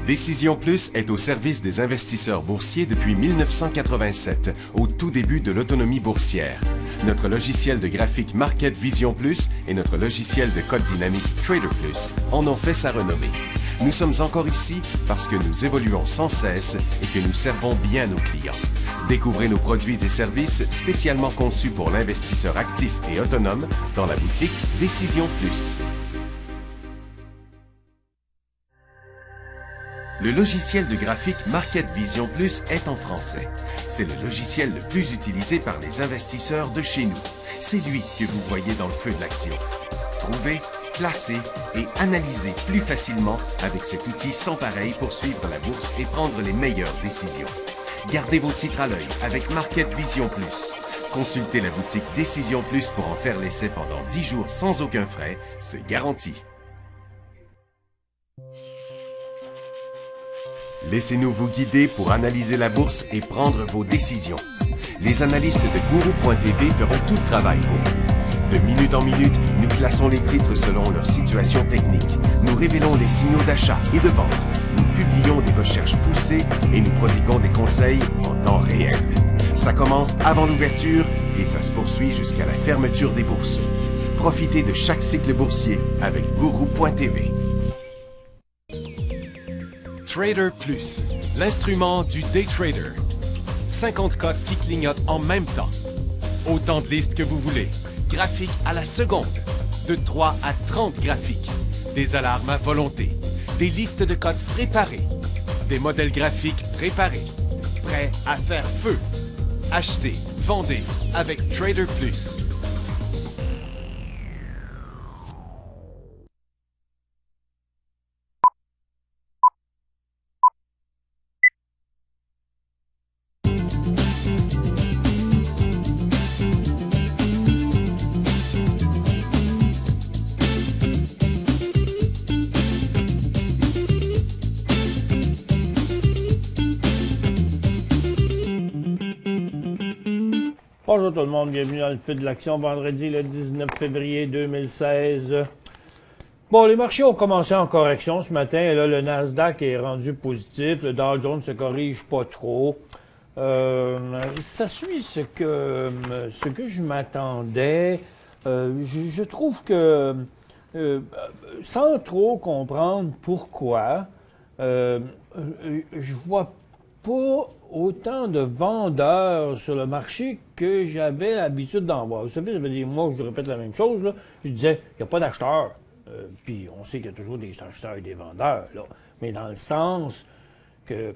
Décision Plus est au service des investisseurs boursiers depuis 1987, au tout début de l'autonomie boursière. Notre logiciel de graphique Market Vision Plus et notre logiciel de code dynamique Trader Plus en ont fait sa renommée. Nous sommes encore ici parce que nous évoluons sans cesse et que nous servons bien nos clients. Découvrez nos produits et services spécialement conçus pour l'investisseur actif et autonome dans la boutique Décision Plus. Le logiciel de graphique Market Vision Plus est en français. C'est le logiciel le plus utilisé par les investisseurs de chez nous. C'est lui que vous voyez dans le feu de l'action. Trouvez, classez et analysez plus facilement avec cet outil sans pareil pour suivre la bourse et prendre les meilleures décisions. Gardez vos titres à l'œil avec Market Vision Plus. Consultez la boutique Décision Plus pour en faire l'essai pendant 10 jours sans aucun frais, c'est garanti. Laissez-nous vous guider pour analyser la bourse et prendre vos décisions. Les analystes de Guru.tv feront tout le travail pour vous. De minute en minute, nous classons les titres selon leur situation technique. Nous révélons les signaux d'achat et de vente. Nous publions des recherches poussées et nous prodiguons des conseils en temps réel. Ça commence avant l'ouverture et ça se poursuit jusqu'à la fermeture des bourses. Profitez de chaque cycle boursier avec Guru.tv. Trader Plus, l'instrument du day trader. 50 cotes qui clignotent en même temps. Autant de listes que vous voulez. Graphiques à la seconde. De 3 à 30 graphiques. Des alarmes à volonté. Des listes de cotes préparées. Des modèles graphiques préparés. Prêts à faire feu. Achetez, vendez avec Trader Plus. Bonjour tout le monde, bienvenue dans le feu de l'action, vendredi le 19 février 2016. Bon, les marchés ont commencé en correction ce matin, et là le Nasdaq est rendu positif, le Dow Jones se corrige pas trop. Ça suit ce que je m'attendais. Je trouve que, sans trop comprendre pourquoi, je vois pas autant de vendeurs sur le marché que j'avais l'habitude d'en voir. Vous savez, ça fait des mois que je répète la même chose, là. Je disais, il n'y a pas d'acheteurs. Puis on sait qu'il y a toujours des acheteurs et des vendeurs, là. Mais dans le sens que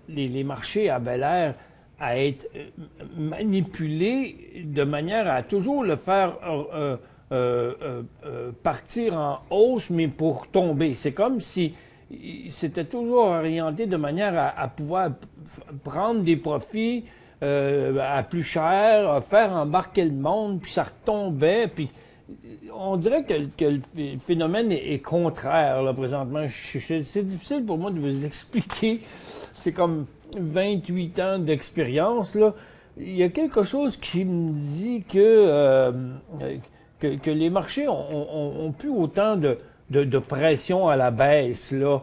les marchés avaient l'air à être manipulés de manière à toujours le faire partir en hausse, mais pour tomber. C'est comme si c'était toujours orienté de manière à pouvoir prendre des profits à plus cher, faire embarquer le monde, puis ça retombait, puis on dirait que le phénomène est contraire, là, présentement. C'est difficile pour moi de vous expliquer. C'est comme 28 ans d'expérience, là. Il y a quelque chose qui me dit que les marchés ont plus autant de pression à la baisse, là.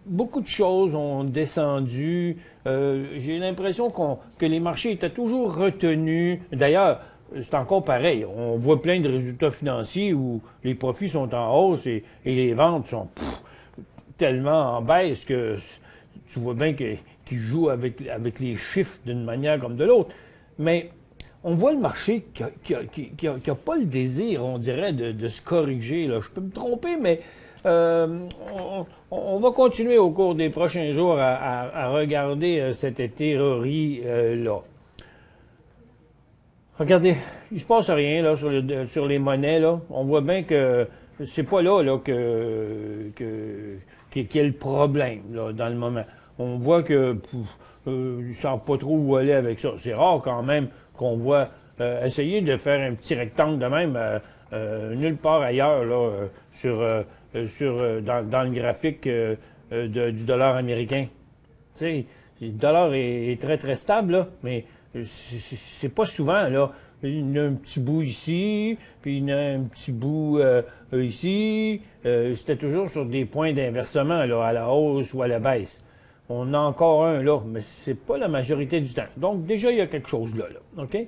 Beaucoup de choses ont descendu. J'ai l'impression que les marchés étaient toujours retenus. D'ailleurs, c'est encore pareil. On voit plein de résultats financiers où les profits sont en hausse et les ventes sont tellement en baisse que tu vois bien qu'ils jouent avec les chiffres d'une manière comme de l'autre. Mais on voit le marché qui a pas le désir, on dirait, de se corriger, là. Je peux me tromper, mais on va continuer au cours des prochains jours à regarder cette théorie-là. Regardez, il se passe rien là sur les monnaies, là. On voit bien que c'est pas là qu'il y a le problème, là, dans le moment. On voit que ils ne savent pas trop où aller avec ça. C'est rare quand même qu'on voit essayer de faire un petit rectangle de même nulle part ailleurs là, dans le graphique du dollar américain. Tu sais, le dollar est très très stable, là, mais c'est pas souvent là il y en a un petit bout ici, puis il y en a un petit bout ici. C'était toujours sur des points d'inversement, là, à la hausse ou à la baisse. On a encore un là, mais c'est pas la majorité du temps. Donc, déjà, il y a quelque chose là. OK?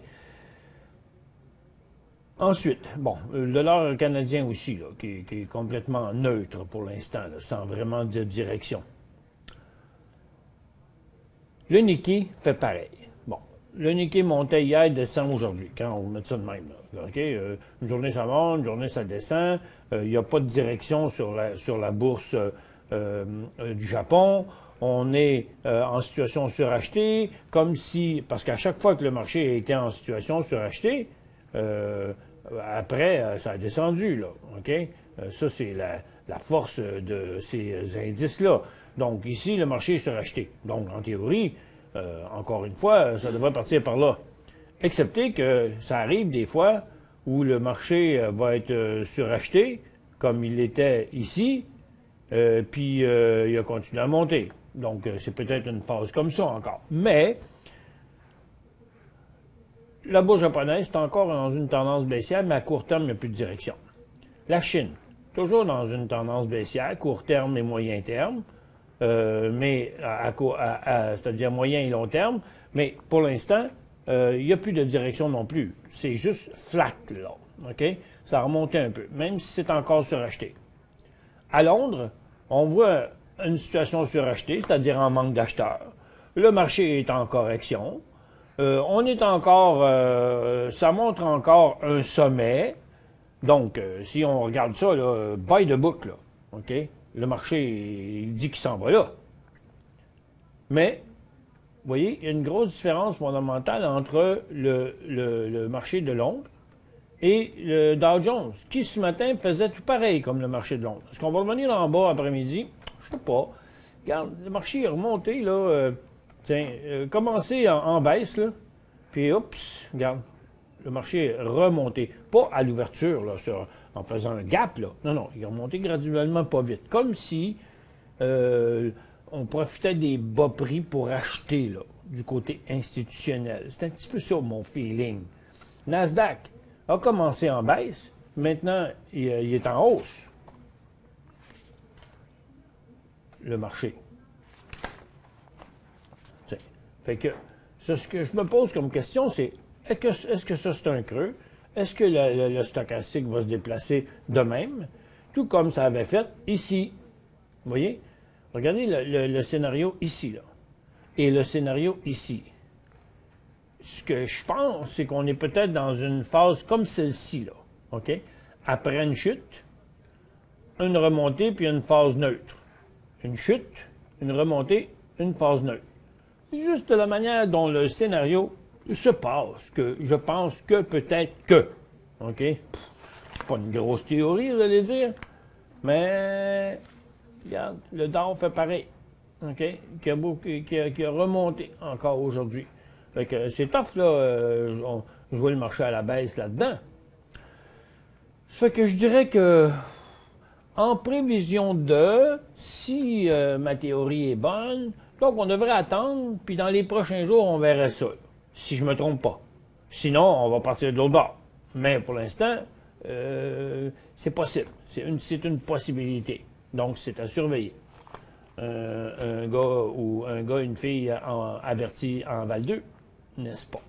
Ensuite, bon, le dollar canadien aussi, là, qui est complètement neutre pour l'instant, sans vraiment de direction. Le Nikkei fait pareil. Bon, le Nikkei montait hier, descend aujourd'hui, quand on met ça de même. Là, OK? Une journée ça monte, une journée ça descend. Il n'y a pas de direction sur la bourse du Japon. On est en situation surachetée, comme si, parce qu'à chaque fois que le marché a été en situation surachetée, après, ça a descendu, là, OK? Ça, c'est la force de ces indices-là. Donc, ici, le marché est suracheté. Donc, en théorie, encore une fois, ça devrait partir par là. Excepté que ça arrive des fois où le marché va être suracheté, comme il était ici, puis il a continué à monter. Donc, c'est peut-être une phase comme ça encore. Mais, la bourse japonaise est encore dans une tendance baissière, mais à court terme, il n'y a plus de direction. La Chine, toujours dans une tendance baissière, court terme et moyen terme, mais c'est-à-dire moyen et long terme, mais pour l'instant, il n'y a plus de direction non plus. C'est juste flat, là. OK? Ça a remonté un peu, même si c'est encore suracheté. À Londres, on voit une situation surachetée, c'est-à-dire en manque d'acheteurs. Le marché est en correction. On est encore, ça montre encore un sommet. Donc, si on regarde ça, là, by the book, là, OK? Le marché, il dit qu'il s'en va là. Mais, vous voyez, il y a une grosse différence fondamentale entre le marché de Londres et le Dow Jones, qui ce matin faisait tout pareil comme le marché de Londres. Est-ce qu'on va revenir en bas après-midi? Je sais pas. Regarde, le marché est remonté, là, commencé en baisse, là, puis oups, regarde, le marché est remonté. Pas à l'ouverture, là, en faisant un gap, là. Non, non, il est remonté graduellement, pas vite. Comme si on profitait des bas prix pour acheter, là, du côté institutionnel. C'est un petit peu ça, mon feeling. Nasdaq a commencé en baisse. Maintenant, il est en hausse. Le marché. T'sais. Fait que, ce que je me pose comme question, c'est est-ce que ça, c'est un creux? Est-ce que le stochastique va se déplacer de même? Tout comme ça avait fait ici. Vous voyez? Regardez le scénario ici, là. Et le scénario ici. Ce que je pense, c'est qu'on est peut-être dans une phase comme celle-ci, là. OK? Après une chute, une remontée, puis une phase neutre. Une chute, une remontée, une phase neutre. C'est juste la manière dont le scénario se passe que je pense que peut-être que. OK? C'est pas une grosse théorie, vous allez dire. Mais, regarde, le Dow fait pareil. OK? Qui a remonté encore aujourd'hui. Fait que c'est tough, là. Je vois le marché à la baisse là-dedans. Ça fait que je dirais que, en prévision de, si ma théorie est bonne, donc on devrait attendre, puis dans les prochains jours, on verra ça, si je ne me trompe pas. Sinon, on va partir de l'autre bord. Mais pour l'instant, c'est possible. C'est une possibilité. Donc, c'est à surveiller. Un gars, une fille avertie en Val 2, n'est-ce pas?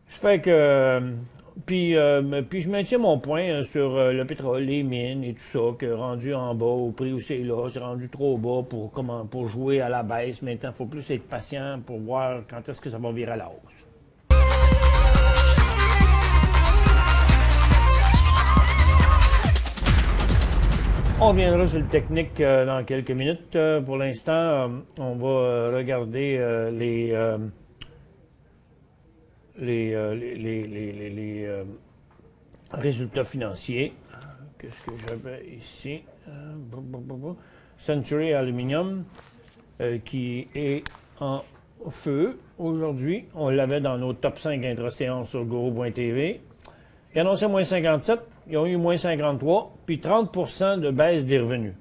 Ça fait que... Puis je maintiens mon point sur le pétrole, les mines et tout ça, que rendu en bas, au prix où c'est là, c'est rendu trop bas pour jouer à la baisse. Maintenant, il faut plus être patient pour voir quand est-ce que ça va virer à la hausse. On reviendra sur le technique dans quelques minutes. Pour l'instant, on va regarder les résultats financiers. Qu'est-ce que j'avais ici? Century Aluminum qui est en feu aujourd'hui. On l'avait dans nos top 5 intra-séances sur Guru.tv. Ils annonçaient moins 57, ils ont eu moins 53, puis 30% de baisse des revenus.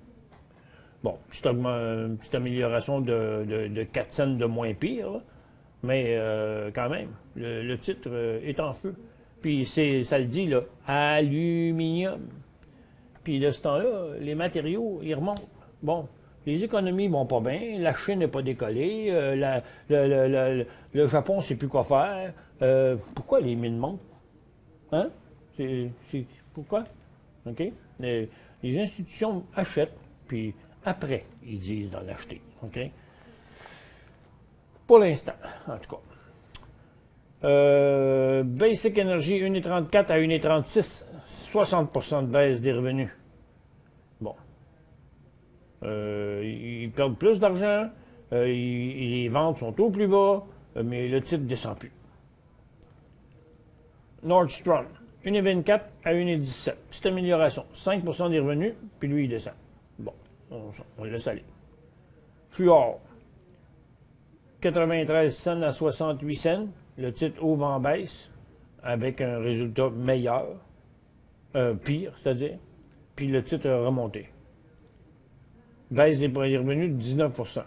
Bon, une petite amélioration de 4 cents de moins pire, là. Mais quand même, le titre est en feu. Puis ça le dit, là, aluminium. Puis de ce temps-là, les matériaux, ils remontent. Bon, les économies vont pas bien, la Chine n'est pas décollée, le Japon ne sait plus quoi faire. Pourquoi les mines montent? Hein? Pourquoi? OK? Les institutions achètent, puis après, ils disent d'en acheter. OK? Pour l'instant, en tout cas. Basic Energy, 1,34 à 1,36, 60% de baisse des revenus. Bon. Ils perdent plus d'argent, les ventes sont au plus bas, mais le titre ne descend plus. Nordstrom, 1,24 à 1,17. Petite amélioration. 5% des revenus, puis lui, il descend. Bon, on le laisse aller. Fluor, 93 cents à 68 cents. Le titre ouvre en baisse, avec un résultat meilleur, pire, c'est-à-dire. Puis le titre a remonté. Baisse des revenus de 19%.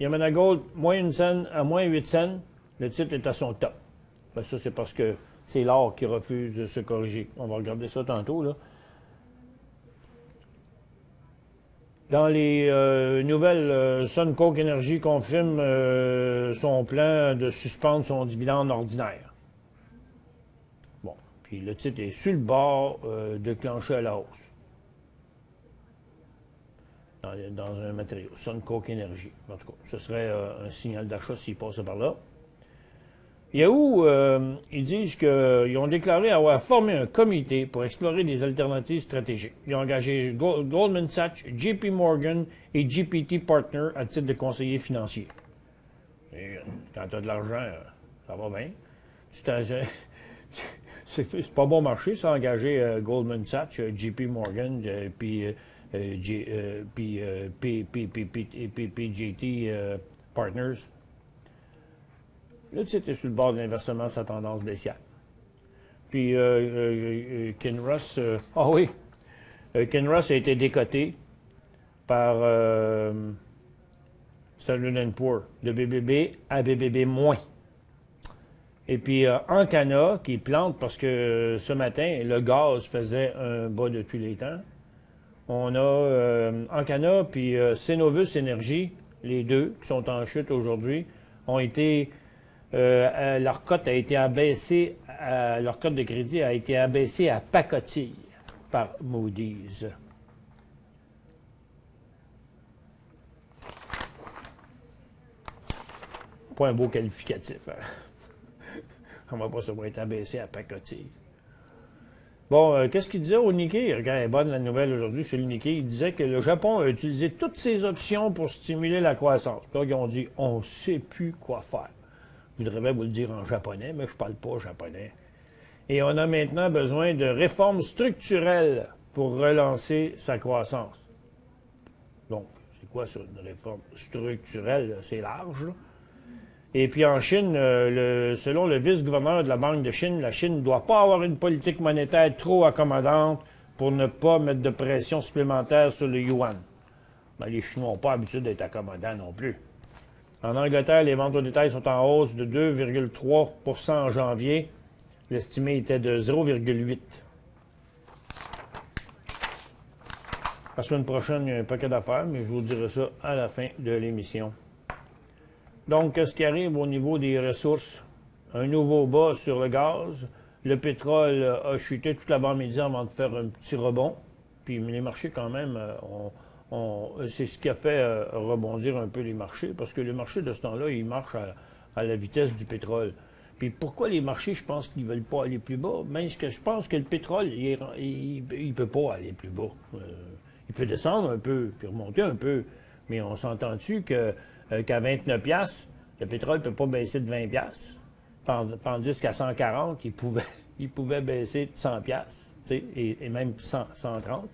Yamana Gold, moins 1 cent à moins 8 cents. Le titre est à son top. Ben, ça, c'est parce que c'est l'or qui refuse de se corriger. On va regarder ça tantôt, là. Dans les nouvelles, SunCoke Energy confirme son plan de suspendre son dividende ordinaire. Bon, puis le titre est sur le bord de clencher à la hausse. Dans un matériau, SunCoke Energy. En tout cas, ce serait un signal d'achat s'il passe par là. Yahoo, ils disent qu'ils ont déclaré avoir formé un comité pour explorer des alternatives stratégiques. Ils ont engagé Goldman Sachs, JP Morgan et GPT Partners à titre de conseiller financier. Et quand tu as de l'argent, ça va bien. C'est pas bon marché, ça, engager Goldman Sachs, JP Morgan, puis PJT Partners. Le titre est sur le bord de l'inversement de sa tendance baissière. Puis Kinross, Kinross a été décoté par Standard & Poor's de BBB à BBB-. Et puis Ancana, qui plante parce que ce matin, le gaz faisait un bas de tous les temps. On a Ancana puis Cenovus Energy, les deux, qui sont en chute aujourd'hui, ont été... leur cote a été abaissée, leur cote de crédit a été abaissée à pacotille par Moody's. Pas un beau qualificatif. Hein? On va pas se voir être abaissé à pacotille. Bon, qu'est-ce qu'il disait au Nikkei? Regarde, elle est bonne la nouvelle aujourd'hui sur le Nikkei. Il disait que le Japon a utilisé toutes ses options pour stimuler la croissance. Là, ils ont dit, on ne sait plus quoi faire. Je voudrais bien vous le dire en japonais, mais je ne parle pas japonais. Et on a maintenant besoin de réformes structurelles pour relancer sa croissance. Donc, c'est quoi ça, une réforme structurelle? C'est large, là. Et puis en Chine, selon le vice-gouverneur de la Banque de Chine, la Chine ne doit pas avoir une politique monétaire trop accommodante pour ne pas mettre de pression supplémentaire sur le yuan. Ben, les Chinois n'ont pas l'habitude d'être accommodants non plus. En Angleterre, les ventes au détail sont en hausse de 2,3 % en janvier. L'estimé était de 0,8 %. La semaine prochaine, il y a un paquet d'affaires, mais je vous dirai ça à la fin de l'émission. Donc, qu'est-ce qui arrive au niveau des ressources? Un nouveau bas sur le gaz. Le pétrole a chuté toute l'avant-midi avant de faire un petit rebond. Puis les marchés, quand même, c'est ce qui a fait rebondir un peu les marchés, parce que le marché de ce temps-là, il marche à la vitesse du pétrole. Puis pourquoi les marchés, je pense qu'ils ne veulent pas aller plus bas? Bien, je pense que le pétrole, il ne peut pas aller plus bas. Il peut descendre un peu, puis remonter un peu. Mais on s'entend-tu qu'à 29 $, le pétrole ne peut pas baisser de 20 $, tandis qu'à 140, il pouvait baisser de 100 $, et même 130.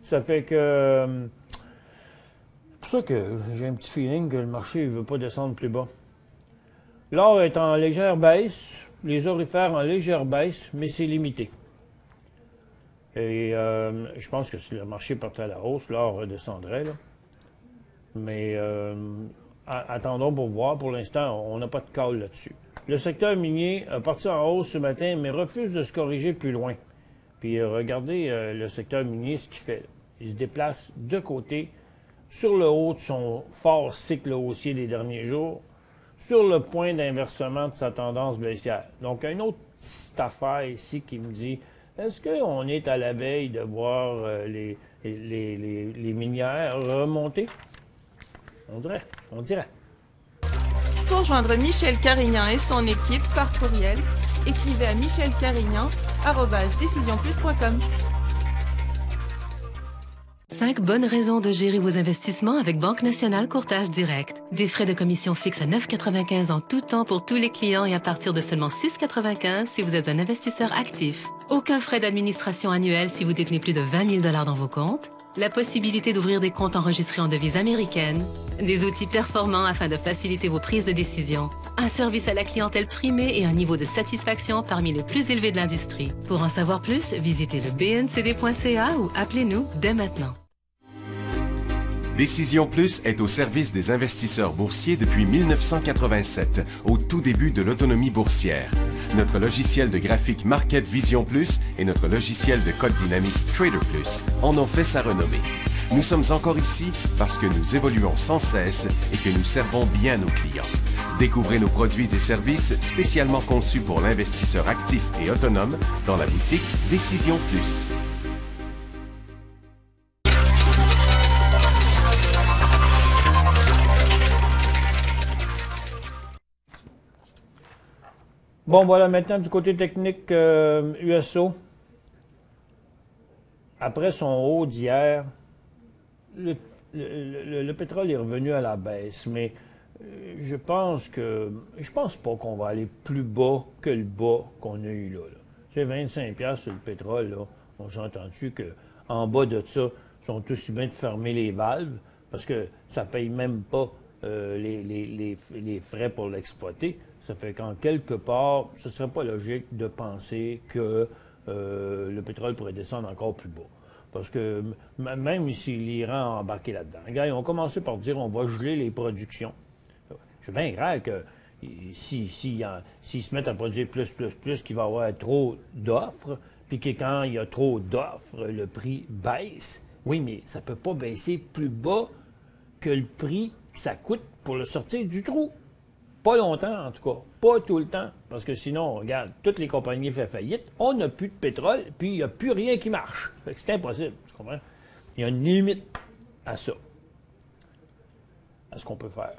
Ça fait que... c'est pour ça que j'ai un petit feeling que le marché ne veut pas descendre plus bas. L'or est en légère baisse, les orifères en légère baisse, mais c'est limité. Et je pense que si le marché partait à la hausse, l'or redescendrait, là. Mais attendons pour voir. Pour l'instant, on n'a pas de call là-dessus. Le secteur minier a parti en hausse ce matin, mais refuse de se corriger plus loin. Puis regardez le secteur minier, ce qu'il fait. Là. Il se déplace de côté, sur le haut de son fort cycle haussier des derniers jours, sur le point d'inversement de sa tendance baissière. Donc, une autre petite affaire ici qui me dit, est-ce qu'on est à la veille de voir les minières remonter? On dirait. Pour joindre Michel Carignan et son équipe par courriel, écrivez à michelcarignan@decisionplus.com. 5 bonnes raisons de gérer vos investissements avec Banque Nationale Courtage Direct. Des frais de commission fixes à 9,95 en tout temps pour tous les clients et à partir de seulement 6,95 si vous êtes un investisseur actif. Aucun frais d'administration annuel si vous détenez plus de 20 000 $ dans vos comptes. La possibilité d'ouvrir des comptes enregistrés en devise américaine. Des outils performants afin de faciliter vos prises de décision. Un service à la clientèle primé et un niveau de satisfaction parmi les plus élevés de l'industrie. Pour en savoir plus, visitez le bncd.ca ou appelez-nous dès maintenant. Décision Plus est au service des investisseurs boursiers depuis 1987, au tout début de l'autonomie boursière. Notre logiciel de graphique Market Vision Plus et notre logiciel de code dynamique Trader Plus en ont fait sa renommée. Nous sommes encore ici parce que nous évoluons sans cesse et que nous servons bien nos clients. Découvrez nos produits et services spécialement conçus pour l'investisseur actif et autonome dans la boutique Décision Plus. Bon, voilà, maintenant du côté technique USO. Après son haut d'hier, le pétrole est revenu à la baisse, mais je pense pas qu'on va aller plus bas que le bas qu'on a eu là. C'est 25$ sur le pétrole, là. On s'entend-tu qu'en bas de ça, ils sont aussi bien de fermer les valves, parce que ça paye même pas les frais pour l'exploiter. Ça fait qu'en quelque part, ce ne serait pas logique de penser que le pétrole pourrait descendre encore plus bas. Parce que même si l'Iran a embarqué là-dedans, les gars, ils ont commencé par dire on va geler les productions. Je suis bien grave que s'ils se mettent à produire plus, qu'il va y avoir trop d'offres, puis que quand il y a trop d'offres, le prix baisse. Oui, mais ça ne peut pas baisser plus bas que le prix que ça coûte pour le sortir du trou. Pas longtemps, en tout cas. Pas tout le temps. Parce que sinon, regarde, toutes les compagnies font faillite, on n'a plus de pétrole, puis il n'y a plus rien qui marche. Fait que c'est impossible, tu comprends? Il y a une limite à ça. À ce qu'on peut faire.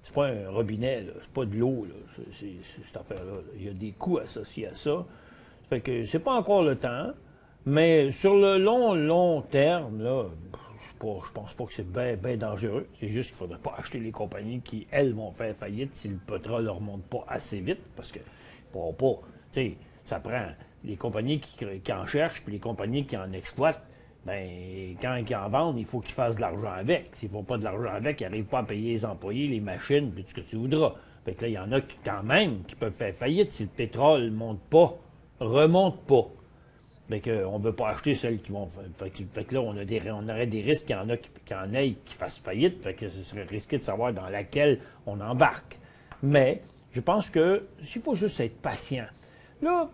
C'est pas un robinet, là. C'est pas de l'eau, là. C'est cette affaire-là. Là. Il y a des coûts associés à ça. Fait que c'est pas encore le temps, mais sur le long terme, là, je pense pas que c'est bien dangereux. C'est juste qu'il ne faudrait pas acheter les compagnies qui, elles, vont faire faillite si le pétrole ne remonte pas assez vite, parce que pourront pas. Tu sais, ça prend les compagnies qui en cherchent, puis les compagnies qui en exploitent. Bien, quand ils en vendent, il faut qu'ils fassent de l'argent avec. S'ils ne font pas de l'argent avec, ils n'arrivent pas à payer les employés, les machines, puis tout ce que tu voudras. Fait que là, il y en a quand même qui peuvent faire faillite si le pétrole ne remonte pas. Fait qu'on ne veut pas acheter celles qui vont. Fait que là, on aurait des risques qu'il y en a qui fassent faillite. Fait que ce serait risqué de savoir dans laquelle on embarque. Mais je pense qu'il faut juste être patient. Là,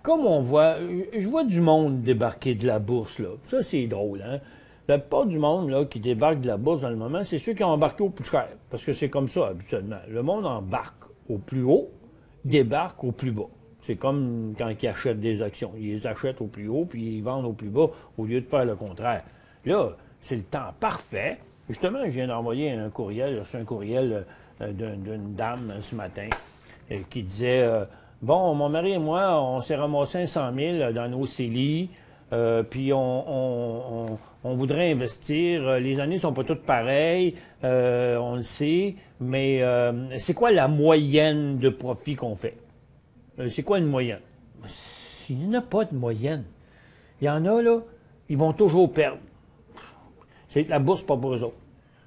comme on voit, je vois du monde débarquer de la bourse, là. Ça, c'est drôle, hein? La plupart du monde là, qui débarque de la bourse dans le moment, c'est ceux qui ont embarqué au plus cher. Parce que c'est comme ça, habituellement. Le monde embarque au plus haut, débarque au plus bas. C'est comme quand ils achètent des actions. Ils les achètent au plus haut, puis ils vendent au plus bas, au lieu de faire le contraire. Là, c'est le temps parfait. Justement, je viens d'envoyer un courriel, j'ai reçu un courriel d'une dame ce matin qui disait bon, mon mari et moi, on s'est ramassé 100 000 dans nos CELI, puis on voudrait investir. Les années sont pas toutes pareilles, on le sait, mais c'est quoi la moyenne de profit qu'on fait? C'est quoi une moyenne? Il n'y en a pas de moyenne. Il y en a, là, ils vont toujours perdre. C'est la bourse, pas pour eux autres.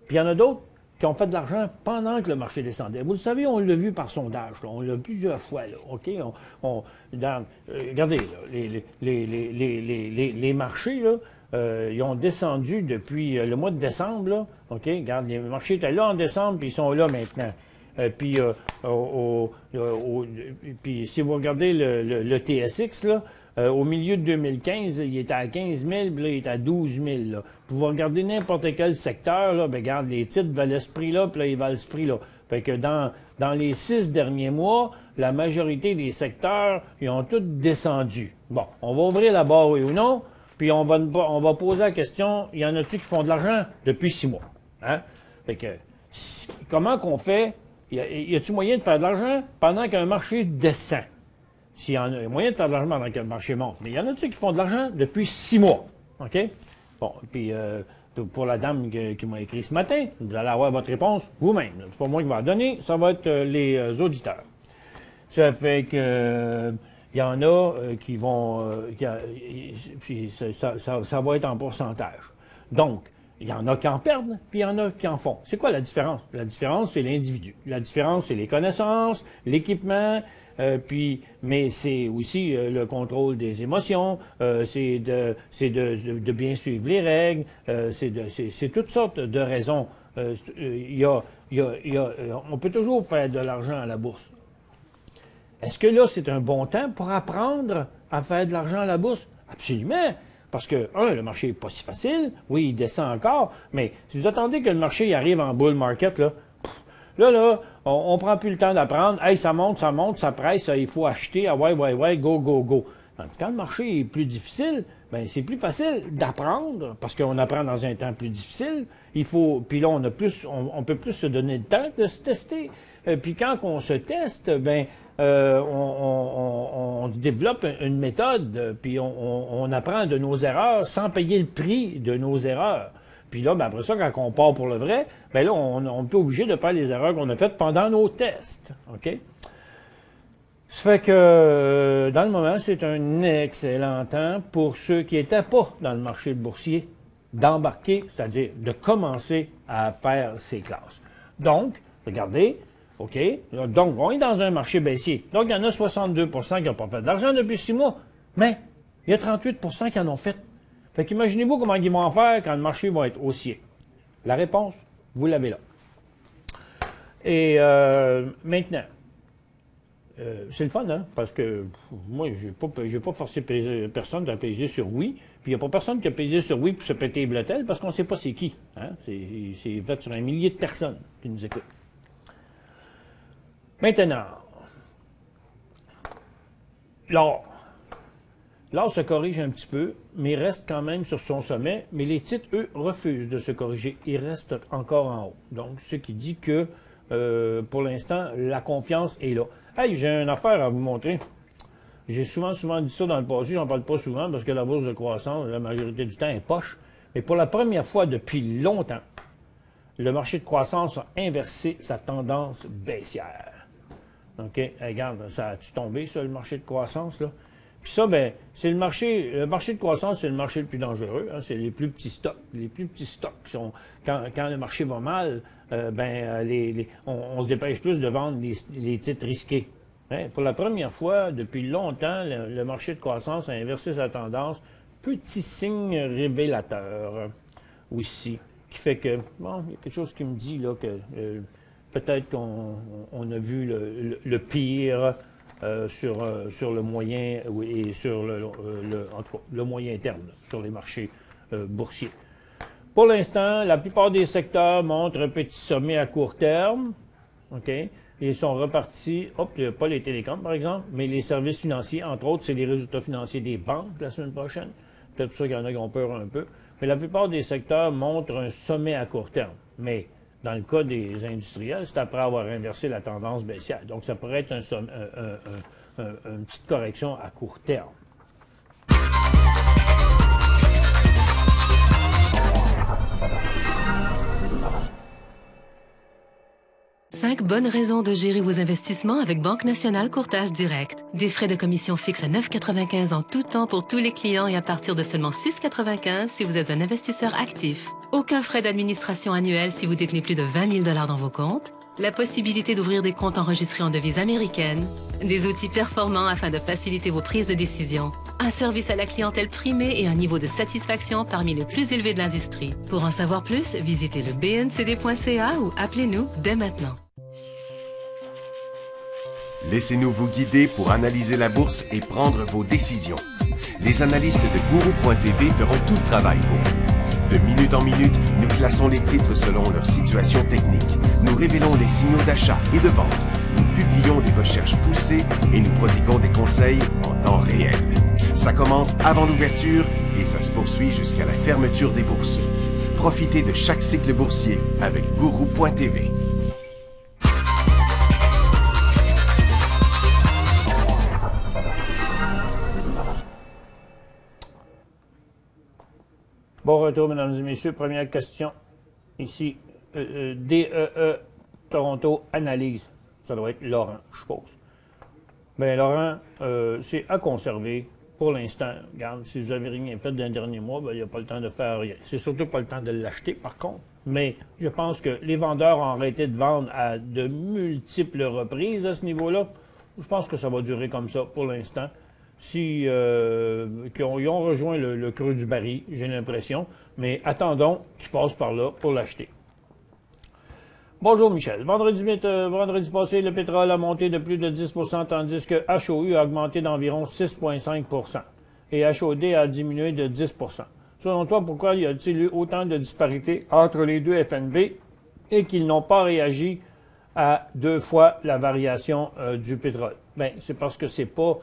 Puis il y en a d'autres qui ont fait de l'argent pendant que le marché descendait. Vous le savez, on l'a vu par sondage. Là. On l'a plusieurs fois. Là, OK? Regardez, là, les marchés, là, ils ont descendu depuis le mois de décembre, là. OK? Regarde, les marchés étaient là en décembre, puis ils sont là maintenant. Puis si vous regardez le TSX, là, au milieu de 2015, il était à 15 000, puis là, il est à 12 000. Là. Puis vous regardez n'importe quel secteur, là, ben, regarde, les titres valaient ce prix-là, puis là, ils valent ce prix-là. Fait que dans les 6 derniers mois, la majorité des secteurs, ils ont tous descendu. Bon, on va ouvrir la barre, oui ou non, puis on va poser la question, y en a-tu qui font de l'argent depuis 6 mois? Hein? Fait que, comment qu'on fait? Y a-t-il moyen de faire de l'argent pendant qu'un marché descend? S'il y en a moyen de faire de l'argent pendant que le marché monte. Mais il y en a-t-il qui font de l'argent depuis 6 mois? OK? Bon, puis pour la dame qui m'a écrit ce matin, vous allez avoir votre réponse vous-même. C'est pas moi qui vais la donner, ça va être les auditeurs. Ça fait que il y en a qui vont... puis ça va être en pourcentage. Donc, il y en a qui en perdent, puis il y en a qui en font. C'est quoi la différence? La différence, c'est l'individu. La différence, c'est les connaissances, l'équipement, mais c'est aussi le contrôle des émotions, c'est de bien suivre les règles, c'est toutes sortes de raisons. On peut toujours faire de l'argent à la bourse. Est-ce que là, c'est un bon temps pour apprendre à faire de l'argent à la bourse? Absolument! Parce que, le marché n'est pas si facile. Oui, il descend encore. Mais si vous attendez que le marché arrive en bull market, là, on ne prend plus le temps d'apprendre. Hey, ça monte, ça presse, il faut acheter. Ah ouais, go, go, go. Quand le marché est plus difficile, ben c'est plus facile d'apprendre parce qu'on apprend dans un temps plus difficile. Puis là, on peut plus se donner le temps de se tester. Puis quand on se teste, ben on développe une méthode, puis on apprend de nos erreurs sans payer le prix de nos erreurs. Puis là, ben après ça, quand on part pour le vrai, ben là, on est obligé de faire les erreurs qu'on a faites pendant nos tests. OK? Ça fait que, dans le moment, c'est un excellent temps pour ceux qui n'étaient pas dans le marché boursier d'embarquer, c'est-à-dire de commencer à faire ces classes. Donc, regardez, OK? Donc, on est dans un marché baissier. Donc, il y en a 62 qui n'ont pas fait de l'argent depuis 6 mois. Mais, il y a 38 qui en ont fait. Fait qu'imaginez-vous comment ils vont en faire quand le marché va être haussier. La réponse, vous l'avez là. Et maintenant, c'est le fun, hein? Parce que moi, je n'ai pas forcé personne à peser sur oui. Puis il n'y a pas personne qui a pesé sur oui pour se péter les bretelles parce qu'on ne sait pas c'est qui. Hein? C'est fait sur un millier de personnes qui nous écoutent. Maintenant, l'or se corrige un petit peu, mais reste quand même sur son sommet. Mais les titres, eux, refusent de se corriger. Ils restent encore en haut. Donc, ce qui dit que, pour l'instant, la confiance est là. Hey, j'ai une affaire à vous montrer. J'ai souvent dit ça dans le passé. J'en parle pas souvent parce que la bourse de croissance, la majorité du temps, est poche. Mais pour la première fois depuis longtemps, le marché de croissance a inversé sa tendance baissière. OK? Regarde, ça a-tu tombé, ça, le marché de croissance, là? Puis ça, ben, c'est le marché de croissance, c'est le marché le plus dangereux. Hein, c'est les plus petits stocks. Les plus petits stocks sont, quand le marché va mal, on se dépêche plus de vendre les titres risqués. Hein, pour la première fois depuis longtemps, le marché de croissance a inversé sa tendance. Petit signe révélateur aussi, qui fait que, bon, il y a quelque chose qui me dit là que peut-être qu'on a vu le pire sur le moyen et sur en tout cas, le moyen terme, là, sur les marchés boursiers. Pour l'instant, la plupart des secteurs montrent un petit sommet à court terme. OK? Ils sont repartis, pas les télécoms par exemple, mais les services financiers, entre autres, c'est les résultats financiers des banques la semaine prochaine. Peut-être pour ça qu'il y en a qui ont peur un peu. Mais la plupart des secteurs montrent un sommet à court terme. Mais dans le cas des industriels, c'est après avoir inversé la tendance baissière. Donc, ça pourrait être une petite correction à court terme. Cinq bonnes raisons de gérer vos investissements avec Banque Nationale Courtage Direct. Des frais de commission fixes à 9,95 en tout temps pour tous les clients et à partir de seulement 6,95 si vous êtes un investisseur actif. Aucun frais d'administration annuel si vous détenez plus de 20 000 $ dans vos comptes. La possibilité d'ouvrir des comptes enregistrés en devises américaines. Des outils performants afin de faciliter vos prises de décision. Un service à la clientèle primé et un niveau de satisfaction parmi les plus élevés de l'industrie. Pour en savoir plus, visitez le bncd.ca ou appelez-nous dès maintenant. Laissez-nous vous guider pour analyser la bourse et prendre vos décisions. Les analystes de Guru.tv feront tout le travail pour vous. De minute en minute, nous classons les titres selon leur situation technique. Nous révélons les signaux d'achat et de vente. Nous publions des recherches poussées et nous prodiguons des conseils en temps réel. Ça commence avant l'ouverture et ça se poursuit jusqu'à la fermeture des bourses. Profitez de chaque cycle boursier avec Guru.tv. Bon retour, mesdames et messieurs. Première question. Ici, DEE Toronto Analyse. Ça doit être Laurent, je suppose. Bien, Laurent, c'est à conserver pour l'instant. Regarde, si vous n'avez rien fait d'un dernier mois, il n'y a pas le temps de faire rien. C'est surtout pas le temps de l'acheter, par contre. Mais je pense que les vendeurs ont arrêté de vendre à de multiples reprises à ce niveau-là. Je pense que ça va durer comme ça pour l'instant. Si ils ont rejoint le creux du baril, j'ai l'impression. Mais attendons qu'ils passent par là pour l'acheter. Bonjour Michel. Vendredi passé, le pétrole a monté de plus de 10 % tandis que HOU a augmenté d'environ 6,5 % et HOD a diminué de 10 %. Selon toi, pourquoi y a-t-il eu autant de disparités entre les deux FNB et qu'ils n'ont pas réagi à 2 fois la variation du pétrole? Bien, c'est parce que c'est pas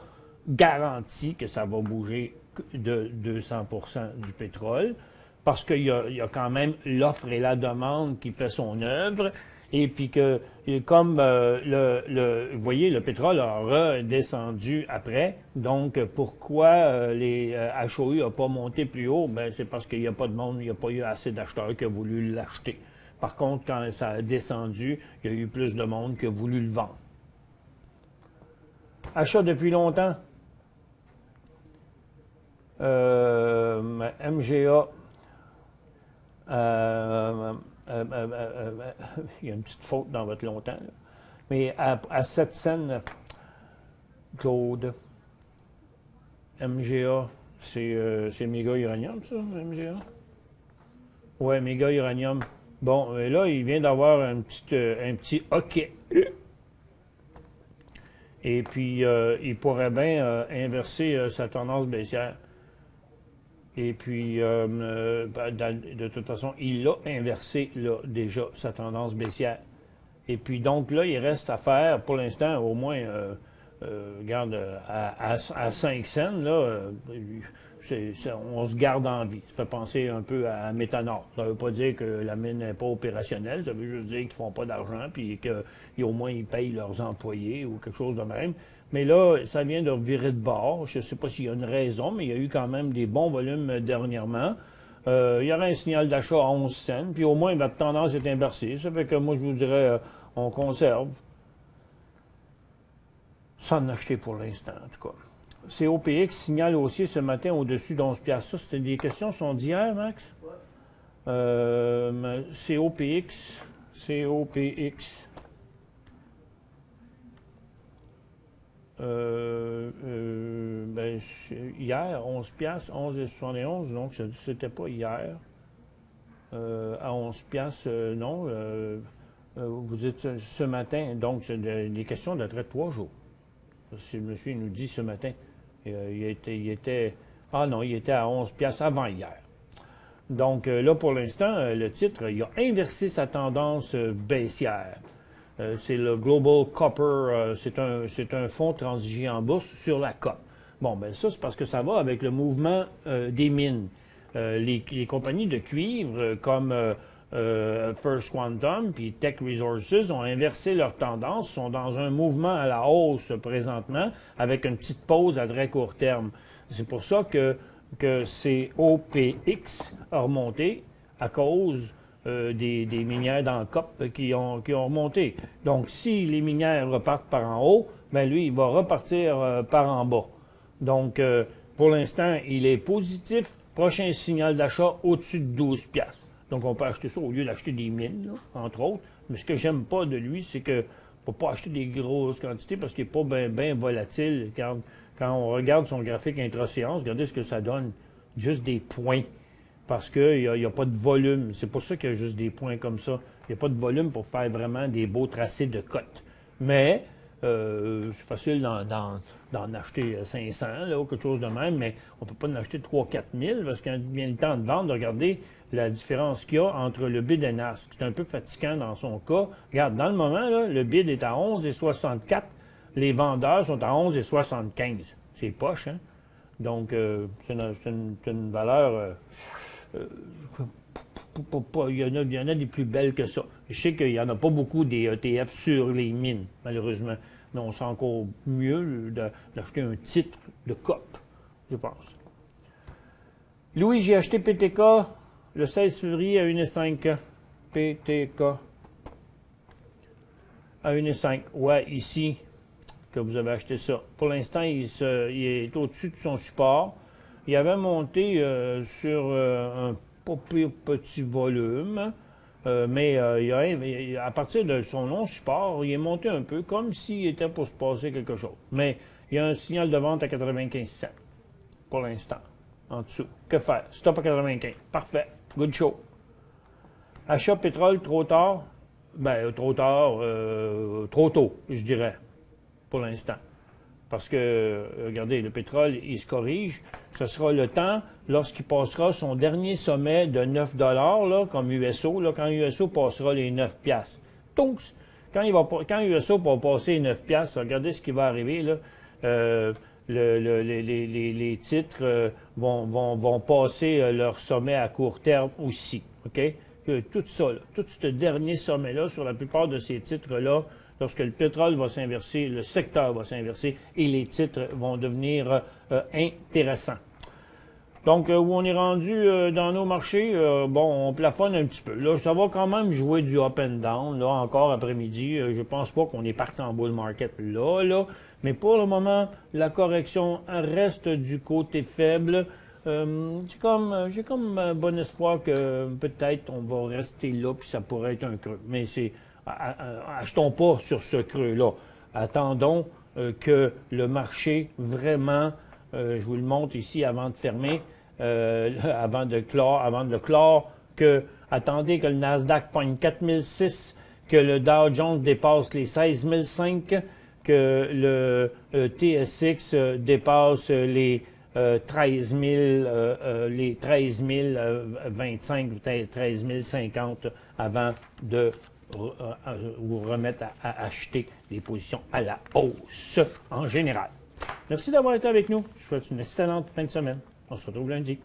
garanti que ça va bouger de 200 % du pétrole, parce qu'il y a quand même l'offre et la demande qui fait son œuvre, et puis que, comme vous voyez, le pétrole a redescendu après, donc pourquoi les HOU n'a pas monté plus haut? Ben, c'est parce qu'il n'y a pas de monde, il n'y a pas eu assez d'acheteurs qui ont voulu l'acheter. Par contre, quand ça a descendu, il y a eu plus de monde qui a voulu le vendre. Achat depuis longtemps. MGA, il y a une petite faute dans votre longtemps, là. Mais à 7 cents, Claude, MGA, c'est méga uranium, ça, MGA? Ouais, méga uranium. Bon, là, il vient d'avoir un petit OK. Et puis, il pourrait bien inverser sa tendance baissière. Et puis, de toute façon, il a inversé là, déjà sa tendance baissière. Et puis, donc là, il reste à faire, pour l'instant, au moins, regarde, à 5 cents, là, on se garde en vie. Ça fait penser un peu à Méthanor. Ça ne veut pas dire que la mine n'est pas opérationnelle, ça veut juste dire qu'ils ne font pas d'argent, puis qu'au moins ils payent leurs employés ou quelque chose de même. Mais là, ça vient de virer de bord. Je ne sais pas s'il y a une raison, mais il y a eu quand même des bons volumes dernièrement. Il y aura un signal d'achat à 11 cents, puis au moins, votre tendance est inversée. Ça fait que moi, je vous dirais, on conserve. Sans en acheter pour l'instant, en tout cas. COPX signale haussier ce matin au-dessus d'11$. Ça, c'était des questions sont d'hier, Max? COPX. Ben, hier, 11$, 11,71$, donc c'était pas hier. À 11$, non. Vous dites ce matin, donc c'est des questions d'après 3 jours. Si le monsieur nous dit ce matin, il était à 11$ avant hier. Donc là, pour l'instant, le titre, il a inversé sa tendance baissière. C'est le Global Copper, c'est un fonds transigé en bourse sur la COP. Bon, ben ça, c'est parce que ça va avec le mouvement des mines. Les compagnies de cuivre comme First Quantum puis Tech Resources ont inversé leur tendance, sont dans un mouvement à la hausse présentement, avec une petite pause à très court terme. C'est pour ça que COPX a remonté à cause des minières dans le COP qui ont remonté. Donc, si les minières repartent par en haut, ben lui, il va repartir par en bas. Donc, pour l'instant, il est positif. Prochain signal d'achat au-dessus de 12$. Donc, on peut acheter ça au lieu d'acheter des mines, là, entre autres. Mais ce que j'aime pas de lui, c'est que ne peut pas acheter des grosses quantités parce qu'il n'est pas bien volatile. Car quand on regarde son graphique intra-séance, regardez ce que ça donne. Juste des points. Parce qu'il n'y a pas de volume. C'est pour ça qu'il y a juste des points comme ça. Il n'y a pas de volume pour faire vraiment des beaux tracés de cote. Mais c'est facile d'en acheter 500 là, ou quelque chose de même, mais on ne peut pas en acheter 3-4 000 parce qu'il vient le temps de vendre. Regardez la différence qu'il y a entre le bid et ask. C'est un peu fatigant dans son cas. Regarde, dans le moment, là, le bid est à 11,64. Les vendeurs sont à 11,75. C'est poche, hein? Donc, c'est une valeur... il y en a des plus belles que ça. Je sais qu'il n'y en a pas beaucoup des ETF sur les mines, malheureusement. Mais on sent encore mieux d'acheter un titre de COP, je pense. Louis, j'ai acheté PTK le 16 février à 1,5. PTK à 1,5. Ouais, ici, que vous avez acheté ça. Pour l'instant, il est au-dessus de son support. Il avait monté sur un pas pire petit volume, mais à partir de son non-support, il est monté un peu comme s'il était pour se passer quelque chose. Mais il y a un signal de vente à 95 cents pour l'instant, en dessous. Que faire? Stop à 95. Parfait. Good show. Achat pétrole trop tard? Ben, trop tard, trop tôt, je dirais, pour l'instant. Parce que, regardez, le pétrole, il se corrige. Ce sera le temps, lorsqu'il passera son dernier sommet de 9 $, là, comme USO, là, quand USO passera les 9 piastres. Donc, quand USO va passer les 9 piastres, regardez ce qui va arriver, là. Les titres vont passer leur sommet à court terme aussi. OK? Tout ça, là, tout ce dernier sommet-là, sur la plupart de ces titres-là, lorsque le pétrole va s'inverser, le secteur va s'inverser et les titres vont devenir intéressants. Donc, où on est rendu dans nos marchés, bon, on plafonne un petit peu. Là, ça va quand même jouer du up and down, là, encore après-midi. Je pense pas qu'on est parti en bull market là. Mais pour le moment, la correction reste du côté faible. J'ai comme bon espoir que peut-être on va rester là, puis ça pourrait être un creux. Mais c'est... achetons pas sur ce creux-là. Attendons que le marché vraiment, je vous le montre ici avant de fermer, avant de clore, que attendez que le Nasdaq pogne 4006, que le Dow Jones dépasse les 16005, que le TSX dépasse les 13 025, peut-être 13 050 avant de vous remettre à acheter des positions à la hausse en général. Merci d'avoir été avec nous. Je vous souhaite une excellente fin de semaine. On se retrouve lundi.